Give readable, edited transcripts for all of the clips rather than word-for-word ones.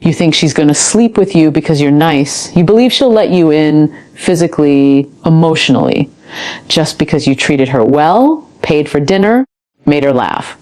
You think she's going to sleep with you because you're nice. You believe she'll let you in physically, emotionally, just because you treated her well, paid for dinner, made her laugh.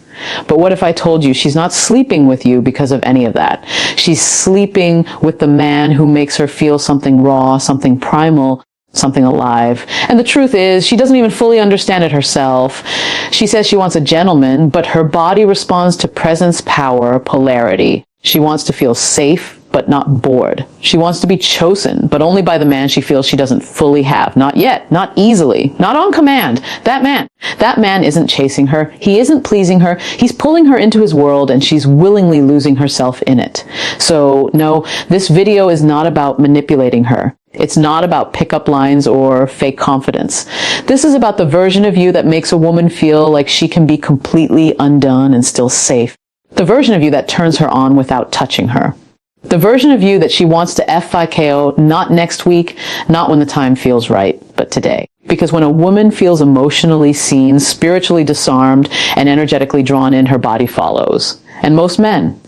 But what if I told you she's not sleeping with you because of any of that? She's sleeping with the man who makes her feel something raw, something primal, something alive. And the truth is, she doesn't even fully understand it herself. She says she wants a gentleman, but her body responds to presence, power, polarity. She wants to feel safe, but not bored. She wants to be chosen, but only by the man she feels she doesn't fully have. Not yet, not easily, not on command. That man isn't chasing her. He isn't pleasing her. He's pulling her into his world, and she's willingly losing herself in it. So no, this video is not about manipulating her. It's not about pickup lines or fake confidence. This is about the version of you that makes a woman feel like she can be completely undone and still safe. The version of you that turns her on without touching her. The version of you that she wants to FIKO, not next week, not when the time feels right, but today. Because when a woman feels emotionally seen, spiritually disarmed, and energetically drawn in, her body follows. And most men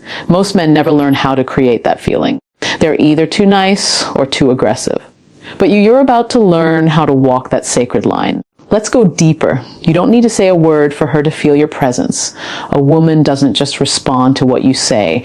never learn how to create that feeling. They're either too nice or too aggressive. But you're about to learn how to walk that sacred line. Let's go deeper. You don't need to say a word for her to feel your presence. A woman doesn't just respond to what you say.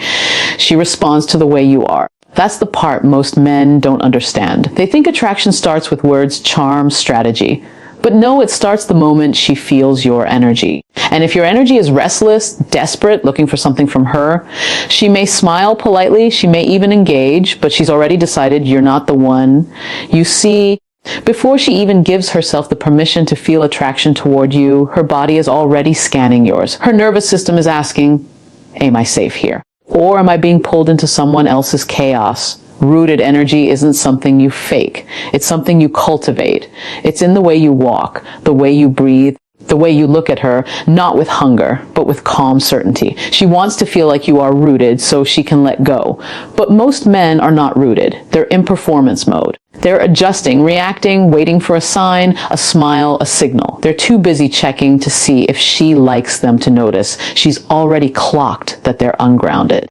She responds to the way you are. That's the part most men don't understand. They think attraction starts with words, charm, strategy. But no, it starts the moment she feels your energy. And if your energy is restless, desperate, looking for something from her, she may smile politely, she may even engage, but she's already decided you're not the one. You see, before she even gives herself the permission to feel attraction toward you, her body is already scanning yours. Her nervous system is asking, am I safe here? Or am I being pulled into someone else's chaos? Rooted energy isn't something you fake. It's something you cultivate. It's in the way you walk, the way you breathe, the way you look at her, not with hunger, but with calm certainty. She wants to feel like you are rooted so she can let go. But most men are not rooted. They're in performance mode. They're adjusting, reacting, waiting for a sign, a smile, a signal. They're too busy checking to see if she likes them to notice. She's already clocked that they're ungrounded.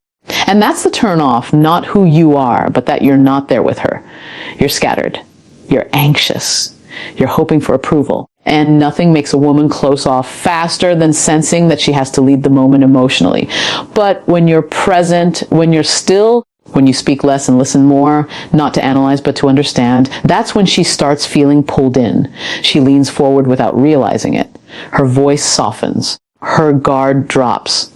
And that's the turn off, not who you are, but that you're not there with her. You're scattered. You're anxious. You're hoping for approval. And nothing makes a woman close off faster than sensing that she has to lead the moment emotionally. But when you're present, when you're still, when you speak less and listen more, not to analyze but to understand, that's when she starts feeling pulled in. She leans forward without realizing it. Her voice softens. Her guard drops.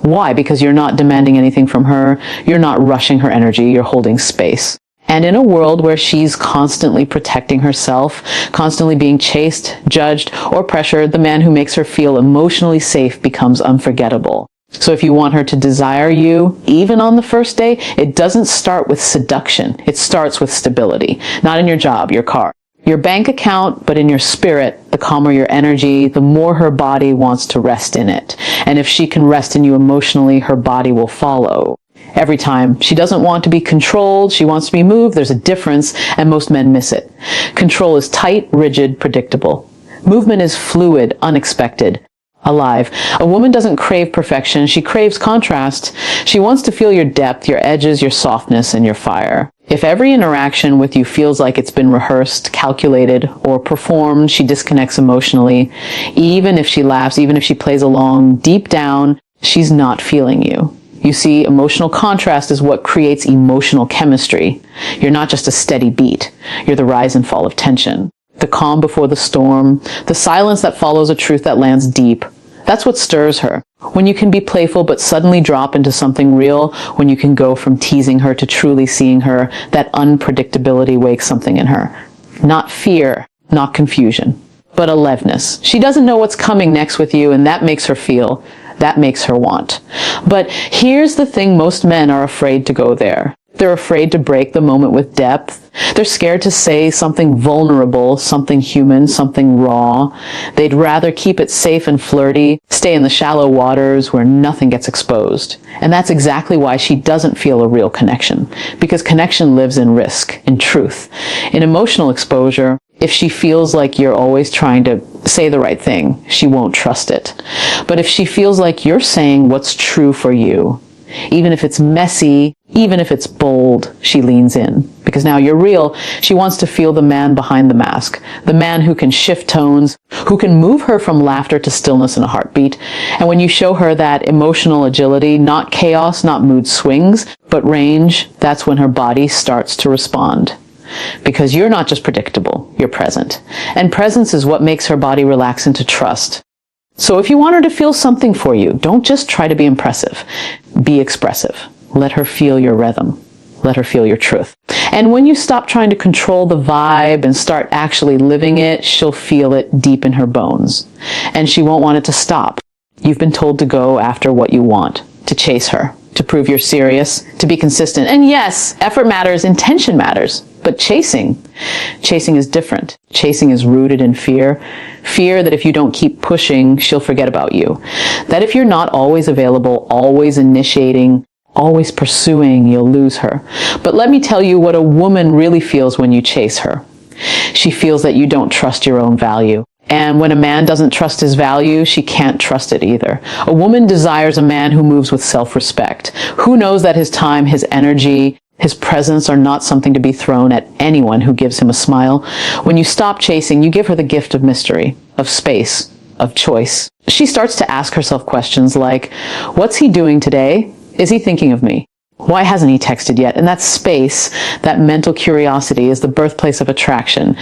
Why? Because you're not demanding anything from her. You're not rushing her energy. You're holding space. And in a world where she's constantly protecting herself, constantly being chased, judged, or pressured, the man who makes her feel emotionally safe becomes unforgettable. So if you want her to desire you, even on the first day, it doesn't start with seduction. It starts with stability. Not in your job, your car, your bank account, but in your spirit. The calmer your energy, the more her body wants to rest in it. And if she can rest in you emotionally, her body will follow. Every time. She doesn't want to be controlled. She wants to be moved. There's a difference, and most men miss it. Control is tight, rigid, predictable. Movement is fluid, unexpected, alive. A woman doesn't crave perfection. She craves contrast. She wants to feel your depth, your edges, your softness, and your fire. If every interaction with you feels like it's been rehearsed, calculated, or performed, she disconnects emotionally. Even if she laughs, even if she plays along, deep down, she's not feeling you. You see, emotional contrast is what creates emotional chemistry. You're not just a steady beat. You're the rise and fall of tension. The calm before the storm. The silence that follows a truth that lands deep. That's what stirs her. When you can be playful but suddenly drop into something real, when you can go from teasing her to truly seeing her, that unpredictability wakes something in her. Not fear, not confusion, but aliveness. She doesn't know what's coming next with you, and that makes her feel. That makes her want. But here's the thing, most men are afraid to go there. They're afraid to break the moment with depth. They're scared to say something vulnerable, something human, something raw. They'd rather keep it safe and flirty, stay in the shallow waters where nothing gets exposed. And that's exactly why she doesn't feel a real connection. Because connection lives in risk, in truth. In emotional exposure, if she feels like you're always trying to say the right thing, she won't trust it. But if she feels like you're saying what's true for you, Even if it's messy, even if it's bold, she leans in. Because now you're real. She wants to feel the man behind the mask. The man who can shift tones, who can move her from laughter to stillness in a heartbeat. And when you show her that emotional agility, not chaos, not mood swings, but range, that's when her body starts to respond. Because you're not just predictable, you're present. And presence is what makes her body relax into trust. So if you want her to feel something for you, don't just try to be impressive. Be expressive. Let her feel your rhythm. Let her feel your truth. And when you stop trying to control the vibe and start actually living it, she'll feel it deep in her bones. And she won't want it to stop. You've been told to go after what you want, to chase her, to prove you're serious, to be consistent. And yes, effort matters, intention matters. But chasing is different. Chasing is rooted in fear. Fear that if you don't keep pushing, she'll forget about you. That if you're not always available, always initiating, always pursuing, you'll lose her. But let me tell you what a woman really feels when you chase her. She feels that you don't trust your own value. And when a man doesn't trust his value, she can't trust it either. A woman desires a man who moves with self-respect, who knows that his time, his energy, his presence are not something to be thrown at anyone who gives him a smile. When you stop chasing, you give her the gift of mystery, of space, of choice. She starts to ask herself questions like, what's he doing today? Is he thinking of me? Why hasn't he texted yet? And that space, that mental curiosity, is the birthplace of attraction.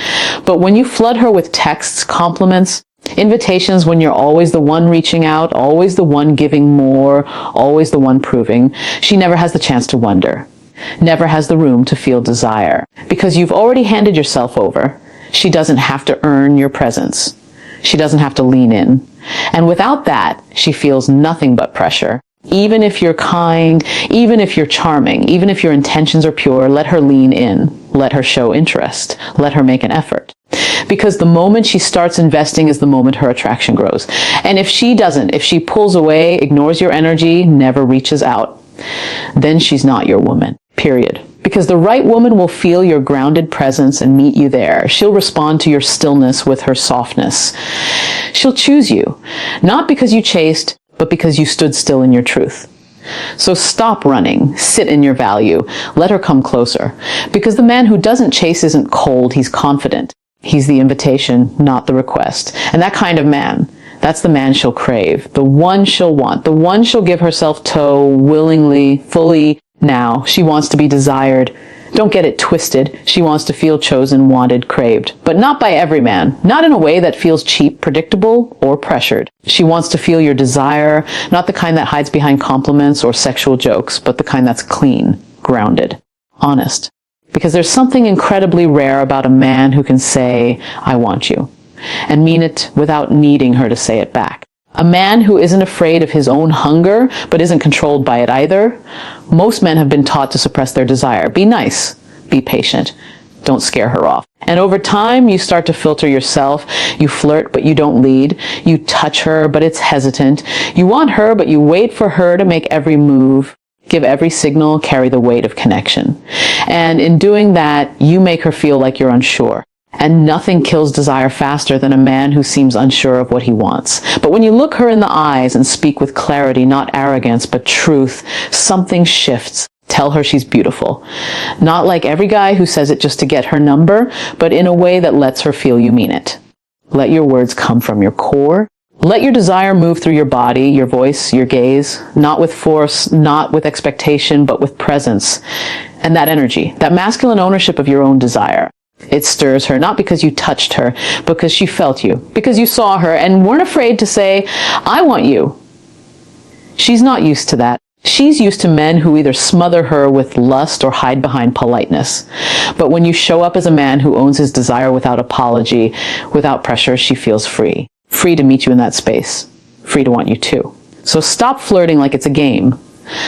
But when you flood her with texts, compliments, invitations, when you're always the one reaching out, always the one giving more, always the one proving, she never has the chance to wonder. Never has the room to feel desire. Because you've already handed yourself over. She doesn't have to earn your presence. She doesn't have to lean in. And without that, she feels nothing but pressure. Even if you're kind, even if you're charming, even if your intentions are pure, let her lean in. Let her show interest. Let her make an effort. Because the moment she starts investing is the moment her attraction grows. And if she doesn't, if she pulls away, ignores your energy, never reaches out, then she's not your woman. Period. Because the right woman will feel your grounded presence and meet you there. She'll respond to your stillness with her softness. She'll choose you, not because you chased, but because you stood still in your truth. So stop running, sit in your value, let her come closer. Because the man who doesn't chase isn't cold, he's confident. He's the invitation, not the request. And that kind of man, that's the man she'll crave, the one she'll want, the one she'll give herself to willingly, fully. Now, she wants to be desired. Don't get it twisted. She wants to feel chosen, wanted, craved. But not by every man. Not in a way that feels cheap, predictable, or pressured. She wants to feel your desire, not the kind that hides behind compliments or sexual jokes, but the kind that's clean, grounded, honest. Because there's something incredibly rare about a man who can say, I want you, and mean it without needing her to say it back. A man who isn't afraid of his own hunger, but isn't controlled by it either. Most men have been taught to suppress their desire. Be nice. Be patient. Don't scare her off. And over time, you start to filter yourself. You flirt, but you don't lead. You touch her, but it's hesitant. You want her, but you wait for her to make every move, give every signal, carry the weight of connection. And in doing that, you make her feel like you're unsure. And nothing kills desire faster than a man who seems unsure of what he wants. But when you look her in the eyes and speak with clarity, not arrogance, but truth, something shifts. Tell her she's beautiful. Not like every guy who says it just to get her number, but in a way that lets her feel you mean it. Let your words come from your core. Let your desire move through your body, your voice, your gaze, not with force, not with expectation, but with presence. And that energy, that masculine ownership of your own desire. It stirs her, not because you touched her, because she felt you, because you saw her and weren't afraid to say, I want you. She's not used to that. She's used to men who either smother her with lust or hide behind politeness. But when you show up as a man who owns his desire without apology, without pressure, she feels free. Free to meet you in that space. Free to want you too. So stop flirting like it's a game.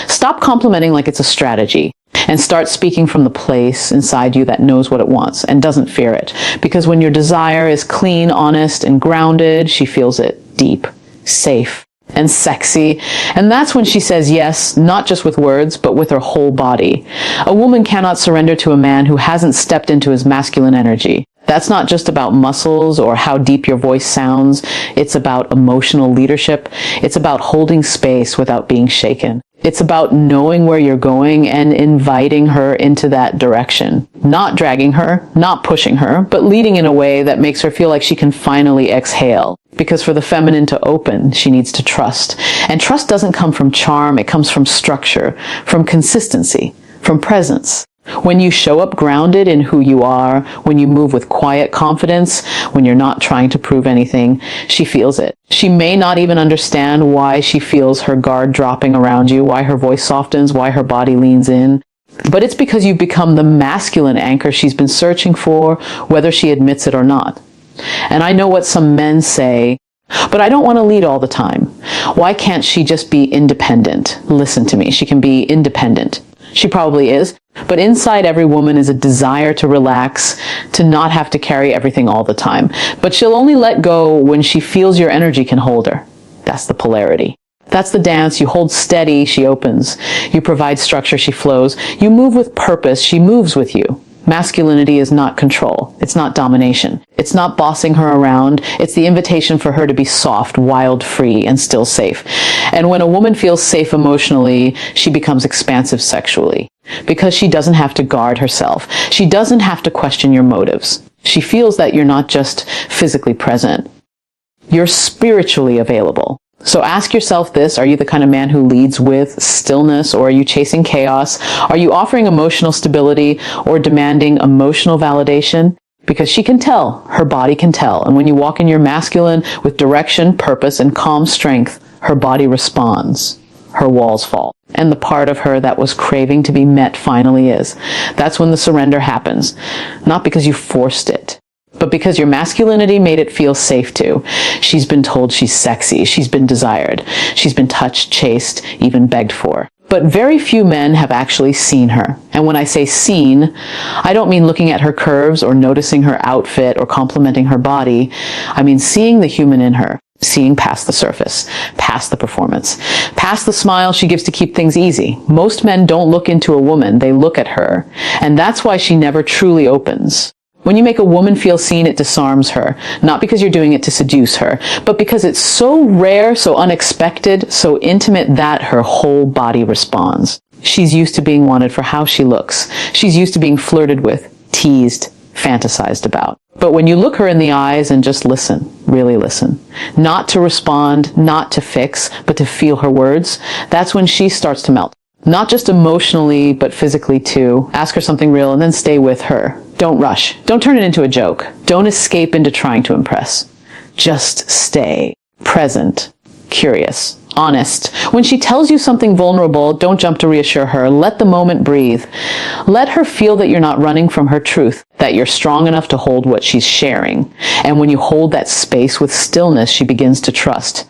Stop complimenting like it's a strategy. And start speaking from the place inside you that knows what it wants and doesn't fear it. Because when your desire is clean, honest, and grounded, she feels it deep, safe, and sexy. And that's when she says yes, not just with words, but with her whole body. A woman cannot surrender to a man who hasn't stepped into his masculine energy. That's not just about muscles or how deep your voice sounds. It's about emotional leadership. It's about holding space without being shaken. It's about knowing where you're going and inviting her into that direction. Not dragging her, not pushing her, but leading in a way that makes her feel like she can finally exhale. Because for the feminine to open, she needs to trust. And trust doesn't come from charm, it comes from structure, from consistency, from presence. When you show up grounded in who you are, when you move with quiet confidence, when you're not trying to prove anything, she feels it. She may not even understand why she feels her guard dropping around you, why her voice softens, why her body leans in. But it's because you've become the masculine anchor she's been searching for, whether she admits it or not. And I know what some men say, but I don't want to lead all the time. Why can't she just be independent? Listen to me, she can be independent. She probably is. But inside every woman is a desire to relax, to not have to carry everything all the time. But she'll only let go when she feels your energy can hold her. That's the polarity. That's the dance. You hold steady, she opens. You provide structure, she flows. You move with purpose, she moves with you. Masculinity is not control. It's not domination. It's not bossing her around. It's the invitation for her to be soft, wild, free, and still safe. And when a woman feels safe emotionally, she becomes expansive sexually. Because she doesn't have to guard herself. She doesn't have to question your motives. She feels that you're not just physically present. You're spiritually available. So ask yourself this, are you the kind of man who leads with stillness, or are you chasing chaos? Are you offering emotional stability or demanding emotional validation? Because she can tell, her body can tell. And when you walk in your masculine with direction, purpose, and calm strength, her body responds. Her walls fall. And the part of her that was craving to be met finally is. That's when the surrender happens. Not because you forced it, but because your masculinity made it feel safe to. She's been told she's sexy. She's been desired. She's been touched, chased, even begged for. But very few men have actually seen her. And when I say seen, I don't mean looking at her curves or noticing her outfit or complimenting her body. I mean seeing the human in her. Seeing past the surface, past the performance, past the smile she gives to keep things easy. Most men don't look into a woman, they look at her. And that's why she never truly opens. When you make a woman feel seen, it disarms her. Not because you're doing it to seduce her, but because it's so rare, so unexpected, so intimate that her whole body responds. She's used to being wanted for how she looks. She's used to being flirted with, teased, fantasized about. But when you look her in the eyes and just listen, really listen, not to respond, not to fix, but to feel her words, that's when she starts to melt. Not just emotionally, but physically too. Ask her something real and then stay with her. Don't rush. Don't turn it into a joke. Don't escape into trying to impress. Just stay present, curious, honest. When she tells you something vulnerable, don't jump to reassure her. Let the moment breathe. Let her feel that you're not running from her truth, that you're strong enough to hold what she's sharing. And when you hold that space with stillness, she begins to trust.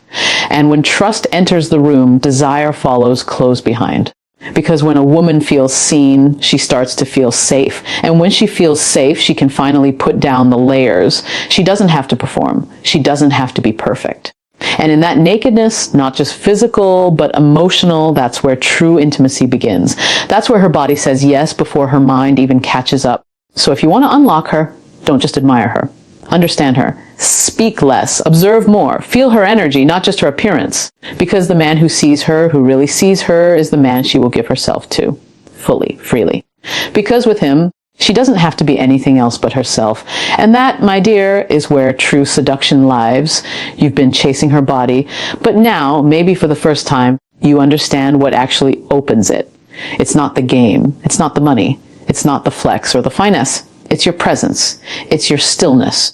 And when trust enters the room, desire follows close behind. Because when a woman feels seen, she starts to feel safe. And when she feels safe, she can finally put down the layers. She doesn't have to perform. She doesn't have to be perfect. And in that nakedness, not just physical, but emotional, that's where true intimacy begins. That's where her body says yes before her mind even catches up. So if you want to unlock her, don't just admire her. Understand her. Speak less. Observe more. Feel her energy, not just her appearance. Because the man who sees her, who really sees her, is the man she will give herself to. Fully, freely. Because with him, she doesn't have to be anything else but herself. And that, my dear, is where true seduction lives. You've been chasing her body, but now, maybe for the first time, you understand what actually opens it. It's not the game. It's not the money. It's not the flex or the finesse. It's your presence. It's your stillness.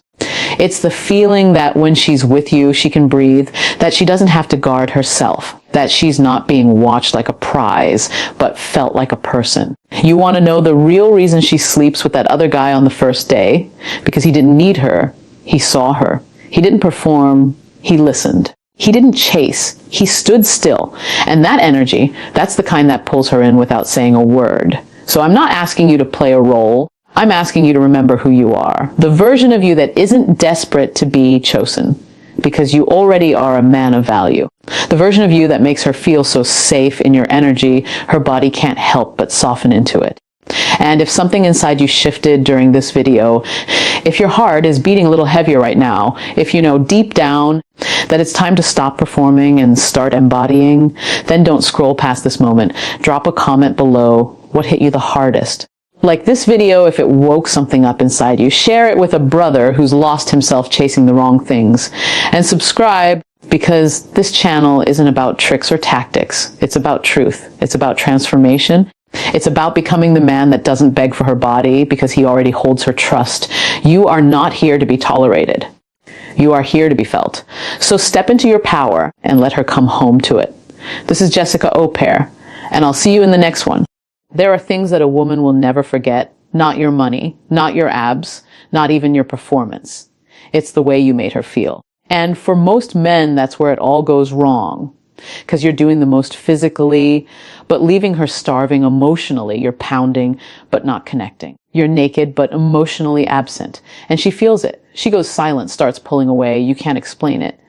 It's the feeling that when she's with you, she can breathe, that she doesn't have to guard herself, that she's not being watched like a prize, but felt like a person. You want to know the real reason she sleeps with that other guy on the first day? Because he didn't need her. He saw her. He didn't perform. He listened. He didn't chase. He stood still. And that energy, that's the kind that pulls her in without saying a word. So I'm not asking you to play a role. I'm asking you to remember who you are. The version of you that isn't desperate to be chosen, because you already are a man of value. The version of you that makes her feel so safe in your energy, her body can't help but soften into it. And if something inside you shifted during this video, if your heart is beating a little heavier right now, if you know deep down that it's time to stop performing and start embodying, then don't scroll past this moment. Drop a comment below. What hit you the hardest? Like this video if it woke something up inside you. Share it with a brother who's lost himself chasing the wrong things. And subscribe, because this channel isn't about tricks or tactics. It's about truth. It's about transformation. It's about becoming the man that doesn't beg for her body because he already holds her trust. You are not here to be tolerated. You are here to be felt. So step into your power and let her come home to it. This is Jessica Au Pair, and I'll see you in the next one. There are things that a woman will never forget. Not your money, not your abs, not even your performance. It's the way you made her feel. And for most men, that's where it all goes wrong. Because you're doing the most physically, but leaving her starving emotionally. You're pounding, but not connecting. You're naked, but emotionally absent. And she feels it. She goes silent, starts pulling away. You can't explain it.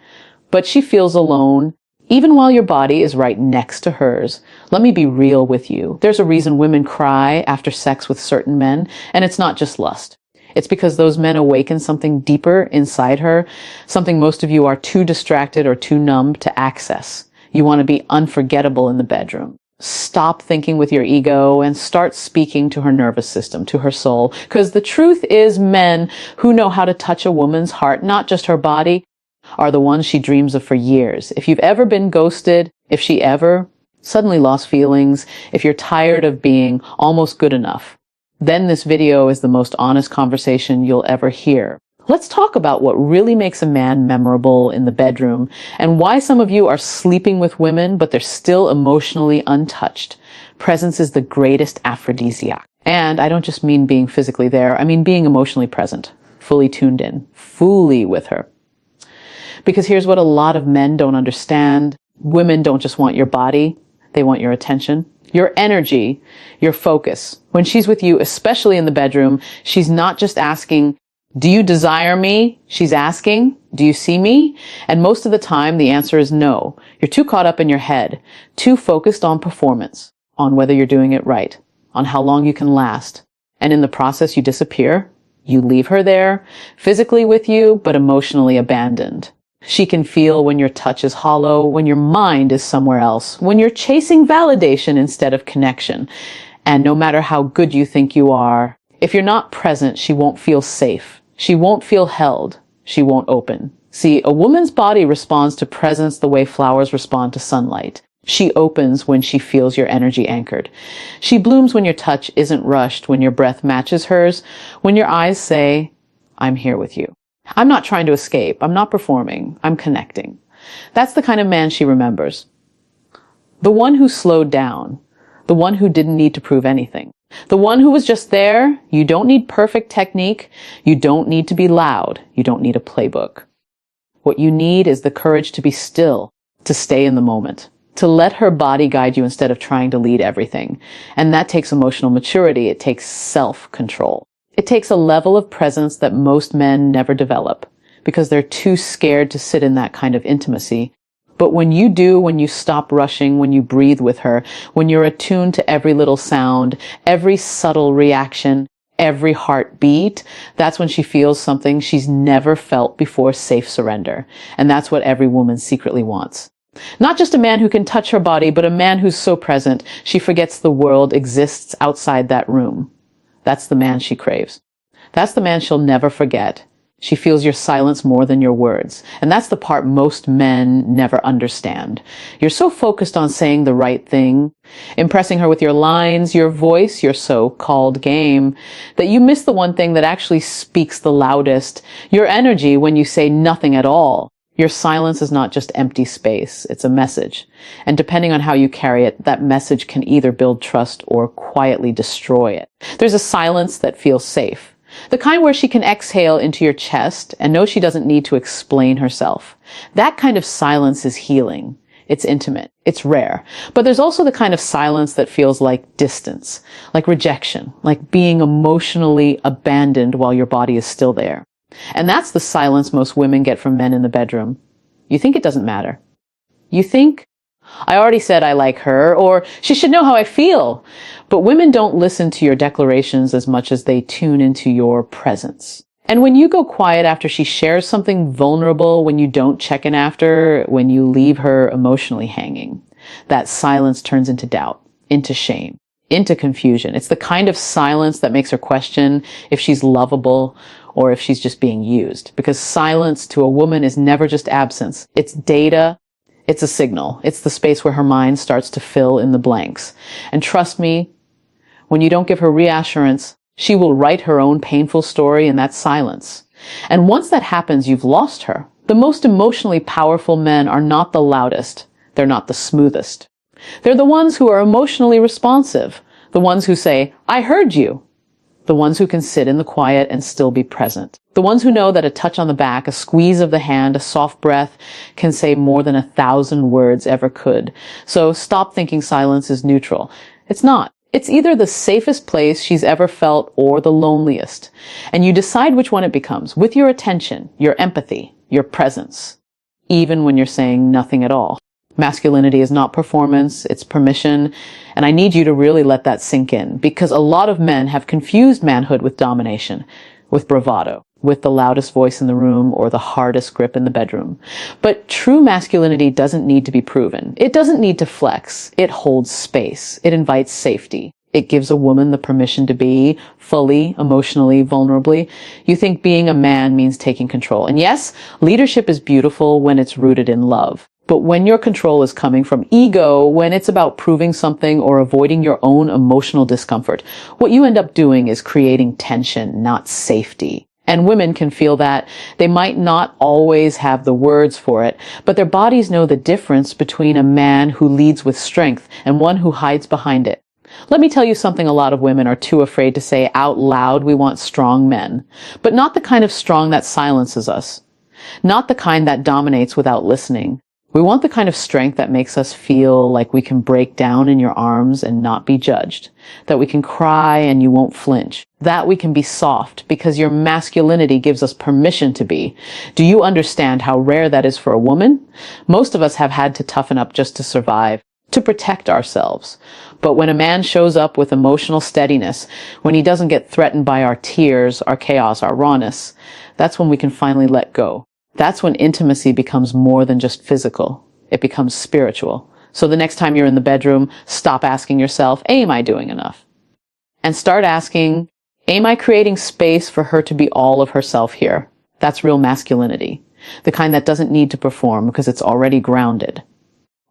But she feels alone, even while your body is right next to hers. Let me be real with you. There's a reason women cry after sex with certain men, and it's not just lust. It's because those men awaken something deeper inside her, something most of you are too distracted or too numb to access. You want to be unforgettable in the bedroom. Stop thinking with your ego and start speaking to her nervous system, to her soul. Because the truth is, men who know how to touch a woman's heart, not just her body, are the ones she dreams of for years. If you've ever been ghosted, if she ever suddenly lost feelings, if you're tired of being almost good enough, then this video is the most honest conversation you'll ever hear. Let's talk about what really makes a man memorable in the bedroom and why some of you are sleeping with women, but they're still emotionally untouched. Presence is the greatest aphrodisiac. And I don't just mean being physically there. I mean being emotionally present, fully tuned in, fully with her. Because here's what a lot of men don't understand. Women don't just want your body. They want your attention, your energy, your focus. When she's with you, especially in the bedroom, she's not just asking, do you desire me? She's asking, do you see me? And most of the time, the answer is no. You're too caught up in your head, too focused on performance, on whether you're doing it right, on how long you can last. And in the process, you disappear. You leave her there, physically with you, but emotionally abandoned. She can feel when your touch is hollow, when your mind is somewhere else, when you're chasing validation instead of connection. And no matter how good you think you are, if you're not present, she won't feel safe. She won't feel held. She won't open. See, a woman's body responds to presence the way flowers respond to sunlight. She opens when she feels your energy anchored. She blooms when your touch isn't rushed, when your breath matches hers, when your eyes say, I'm here with you. I'm not trying to escape. I'm not performing. I'm connecting. That's the kind of man she remembers. The one who slowed down. The one who didn't need to prove anything. The one who was just there. You don't need perfect technique. You don't need to be loud. You don't need a playbook. What you need is the courage to be still, to stay in the moment, to let her body guide you instead of trying to lead everything. And that takes emotional maturity. It takes self-control. It takes a level of presence that most men never develop because they're too scared to sit in that kind of intimacy. But when you do, when you stop rushing, when you breathe with her, when you're attuned to every little sound, every subtle reaction, every heartbeat, that's when she feels something she's never felt before, safe surrender. And that's what every woman secretly wants. Not just a man who can touch her body, but a man who's so present she forgets the world exists outside that room. That's the man she craves. That's the man she'll never forget. She feels your silence more than your words. And that's the part most men never understand. You're so focused on saying the right thing, impressing her with your lines, your voice, your so-called game, that you miss the one thing that actually speaks the loudest, your energy when you say nothing at all. Your silence is not just empty space, it's a message. And depending on how you carry it, that message can either build trust or quietly destroy it. There's a silence that feels safe. The kind where she can exhale into your chest and know she doesn't need to explain herself. That kind of silence is healing. It's intimate. It's rare. But there's also the kind of silence that feels like distance, like rejection, like being emotionally abandoned while your body is still there. And that's the silence most women get from men in the bedroom. You think it doesn't matter. You think, I already said I like her, or she should know how I feel. But women don't listen to your declarations as much as they tune into your presence. And when you go quiet after she shares something vulnerable, when you don't check in after, when you leave her emotionally hanging, that silence turns into doubt, into shame, into confusion. It's the kind of silence that makes her question if she's lovable or if she's just being used. Because silence to a woman is never just absence. It's data. It's a signal. It's the space where her mind starts to fill in the blanks. And trust me, when you don't give her reassurance, she will write her own painful story in that silence. And once that happens, you've lost her. The most emotionally powerful men are not the loudest. They're not the smoothest. They're the ones who are emotionally responsive. The ones who say, "I heard you." The ones who can sit in the quiet and still be present. The ones who know that a touch on the back, a squeeze of the hand, a soft breath can say more than 1,000 words ever could. So stop thinking silence is neutral. It's not. It's either the safest place she's ever felt or the loneliest. And you decide which one it becomes with your attention, your empathy, your presence, even when you're saying nothing at all. Masculinity is not performance, it's permission. And I need you to really let that sink in, because a lot of men have confused manhood with domination, with bravado, with the loudest voice in the room or the hardest grip in the bedroom. But true masculinity doesn't need to be proven. It doesn't need to flex. It holds space. It invites safety. It gives a woman the permission to be fully, emotionally, vulnerably. You think being a man means taking control. And yes, leadership is beautiful when it's rooted in love. But when your control is coming from ego, when it's about proving something or avoiding your own emotional discomfort, what you end up doing is creating tension, not safety. And women can feel that. They might not always have the words for it, but their bodies know the difference between a man who leads with strength and one who hides behind it. Let me tell you something a lot of women are too afraid to say out loud. We want strong men, but not the kind of strong that silences us, not the kind that dominates without listening. We want the kind of strength that makes us feel like we can break down in your arms and not be judged, that we can cry and you won't flinch, that we can be soft because your masculinity gives us permission to be. Do you understand how rare that is for a woman? Most of us have had to toughen up just to survive, to protect ourselves. But when a man shows up with emotional steadiness, when he doesn't get threatened by our tears, our chaos, our rawness, that's when we can finally let go. That's when intimacy becomes more than just physical. It becomes spiritual. So the next time you're in the bedroom, stop asking yourself, am I doing enough? And start asking, am I creating space for her to be all of herself here? That's real masculinity. The kind that doesn't need to perform because it's already grounded,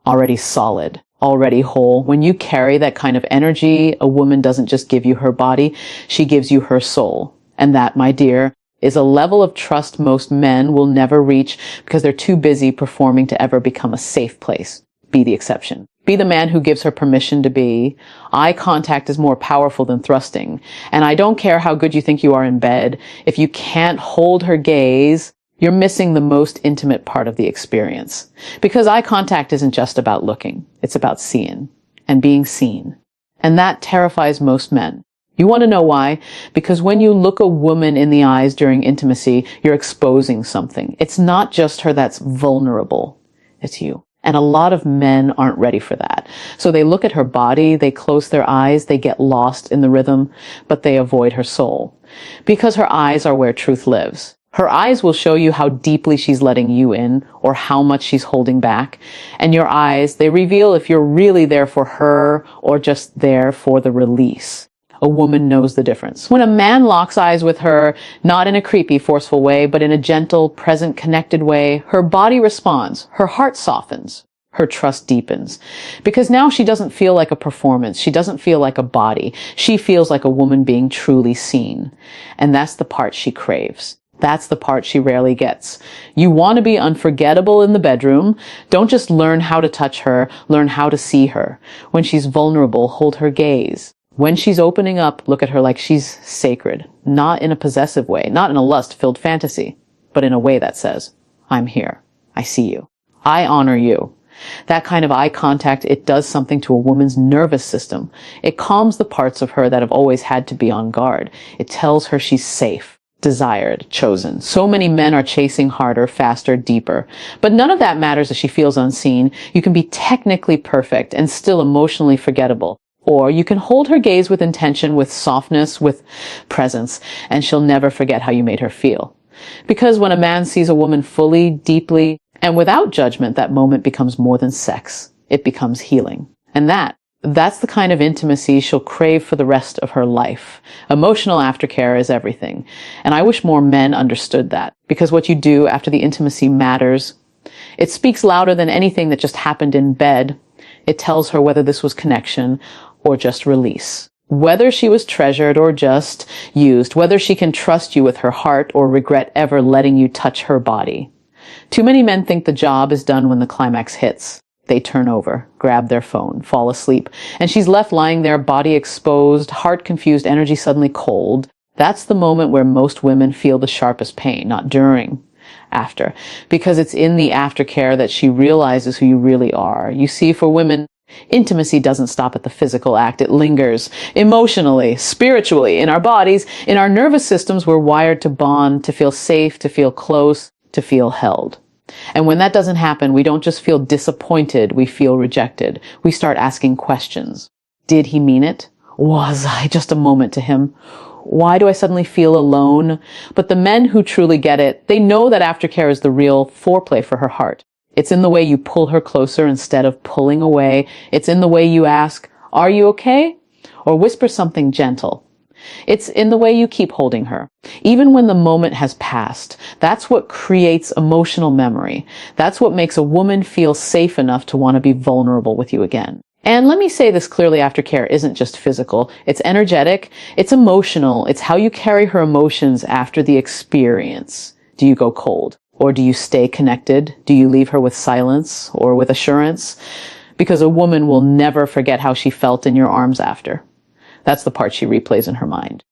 already solid, already whole. When you carry that kind of energy, a woman doesn't just give you her body, she gives you her soul. And that, my dear, is a level of trust most men will never reach because they're too busy performing to ever become a safe place. Be the exception. Be the man who gives her permission to be. Eye contact is more powerful than thrusting. And I don't care how good you think you are in bed. If you can't hold her gaze, you're missing the most intimate part of the experience. Because eye contact isn't just about looking. It's about seeing and being seen. And that terrifies most men. You want to know why? Because when you look a woman in the eyes during intimacy, you're exposing something. It's not just her that's vulnerable. It's you. And a lot of men aren't ready for that. So they look at her body, they close their eyes, they get lost in the rhythm, but they avoid her soul. Because her eyes are where truth lives. Her eyes will show you how deeply she's letting you in or how much she's holding back. And your eyes, they reveal if you're really there for her or just there for the release. A woman knows the difference. When a man locks eyes with her, not in a creepy, forceful way, but in a gentle, present, connected way, her body responds, her heart softens, her trust deepens. Because now she doesn't feel like a performance. She doesn't feel like a body. She feels like a woman being truly seen. And that's the part she craves. That's the part she rarely gets. You want to be unforgettable in the bedroom. Don't just learn how to touch her, learn how to see her. When she's vulnerable, hold her gaze. When she's opening up, look at her like she's sacred, not in a possessive way, not in a lust-filled fantasy, but in a way that says, I'm here. I see you. I honor you. That kind of eye contact, it does something to a woman's nervous system. It calms the parts of her that have always had to be on guard. It tells her she's safe, desired, chosen. So many men are chasing harder, faster, deeper. But none of that matters if she feels unseen. You can be technically perfect and still emotionally forgettable. Or you can hold her gaze with intention, with softness, with presence, and she'll never forget how you made her feel. Because when a man sees a woman fully, deeply, and without judgment, that moment becomes more than sex. It becomes healing. And that's the kind of intimacy she'll crave for the rest of her life. Emotional aftercare is everything. And I wish more men understood that. Because what you do after the intimacy matters. It speaks louder than anything that just happened in bed. It tells her whether this was connection or just release. Whether she was treasured or just used. Whether she can trust you with her heart or regret ever letting you touch her body. Too many men think the job is done when the climax hits. They turn over, grab their phone, fall asleep, and she's left lying there, body exposed, heart confused, energy suddenly cold. That's the moment where most women feel the sharpest pain, not during, after, because it's in the aftercare that she realizes who you really are. You see, for women, intimacy doesn't stop at the physical act. It lingers emotionally, spiritually, in our bodies, in our nervous systems. We're wired to bond, to feel safe, to feel close, to feel held. And when that doesn't happen, we don't just feel disappointed, we feel rejected. We start asking questions. Did he mean it? Was I just a moment to him? Why do I suddenly feel alone? But the men who truly get it, they know that aftercare is the real foreplay for her heart. It's in the way you pull her closer instead of pulling away. It's in the way you ask, "Are you okay?" Or whisper something gentle. It's in the way you keep holding her, even when the moment has passed. That's what creates emotional memory. That's what makes a woman feel safe enough to want to be vulnerable with you again. And let me say this clearly, aftercare isn't just physical. It's energetic. It's emotional. It's how you carry her emotions after the experience. Do you go cold? Or do you stay connected? Do you leave her with silence or with assurance? Because a woman will never forget how she felt in your arms after. That's the part she replays in her mind.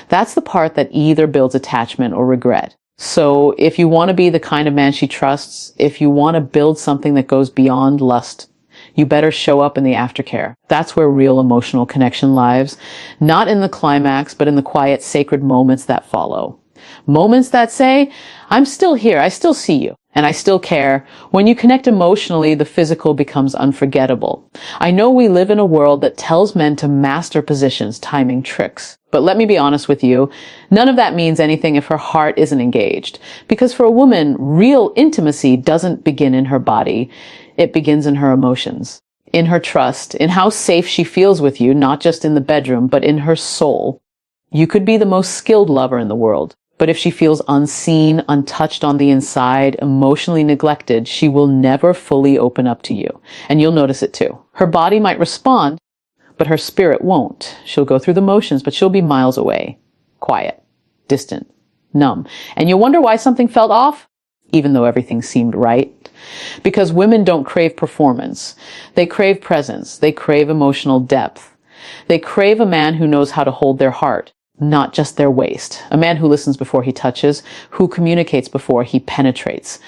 That's the part that either builds attachment or regret. So if you want to be the kind of man she trusts, if you want to build something that goes beyond lust, you better show up in the aftercare. That's where real emotional connection lies. Not in the climax, but in the quiet, sacred moments that follow. Moments that say, "I'm still here, I still see you, and I still care." When you connect emotionally, the physical becomes unforgettable. I know we live in a world that tells men to master positions, timing tricks. But let me be honest with you, none of that means anything if her heart isn't engaged. Because for a woman, real intimacy doesn't begin in her body. It begins in her emotions, in her trust, in how safe she feels with you, not just in the bedroom, but in her soul. You could be the most skilled lover in the world. But if she feels unseen, untouched on the inside, emotionally neglected, she will never fully open up to you. And you'll notice it too. Her body might respond, but her spirit won't. She'll go through the motions, but she'll be miles away. Quiet, distant, numb. And you'll wonder why something felt off, even though everything seemed right. Because women don't crave performance. They crave presence. They crave emotional depth. They crave a man who knows how to hold their heart. Not just their waist. A man who listens before he touches, who communicates before he penetrates,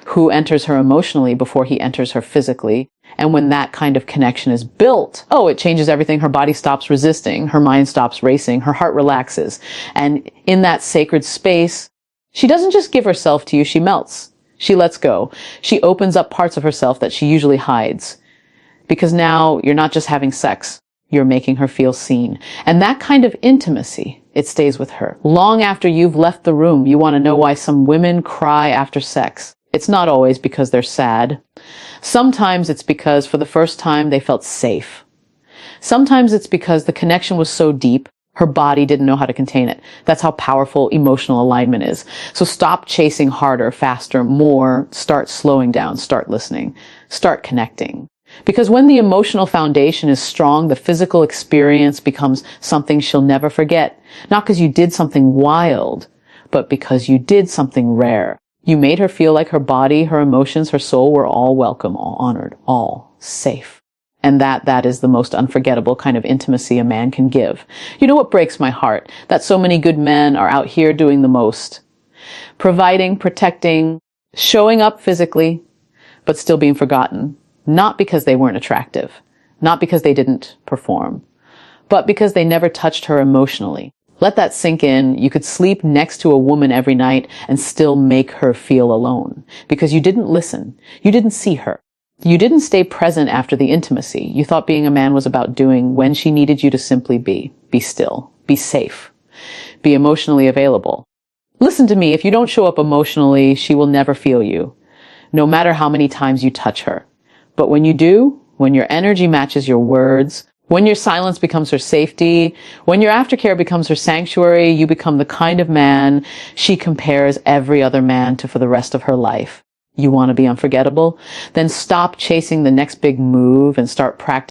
who enters her emotionally before he enters her physically. And when that kind of connection is built, it changes everything. Her body stops resisting, her mind stops racing, her heart relaxes. And in that sacred space, she doesn't just give herself to you, she melts. She lets go. She opens up parts of herself that she usually hides. Because now you're not just having sex. You're making her feel seen. And that kind of intimacy, it stays with her. Long after you've left the room, you want to know why some women cry after sex. It's not always because they're sad. Sometimes it's because for the first time they felt safe. Sometimes it's because the connection was so deep, her body didn't know how to contain it. That's how powerful emotional alignment is. So stop chasing harder, faster, more. Start slowing down. Start listening. Start connecting. Because when the emotional foundation is strong, the physical experience becomes something she'll never forget. Not because you did something wild, but because you did something rare. You made her feel like her body, her emotions, her soul were all welcome, all honored, all safe. And that is the most unforgettable kind of intimacy a man can give. You know what breaks my heart? That so many good men are out here doing the most. Providing, protecting, showing up physically, but still being forgotten. Not because they weren't attractive, not because they didn't perform, but because they never touched her emotionally. Let that sink in. You could sleep next to a woman every night and still make her feel alone because you didn't listen. You didn't see her. You didn't stay present after the intimacy. You thought being a man was about doing when she needed you to simply be. Be still. Be safe. Be emotionally available. Listen to me, if you don't show up emotionally, she will never feel you, no matter how many times you touch her. But when you do, when your energy matches your words, when your silence becomes her safety, when your aftercare becomes her sanctuary, you become the kind of man she compares every other man to for the rest of her life. You want to be unforgettable? Then stop chasing the next big move and start practicing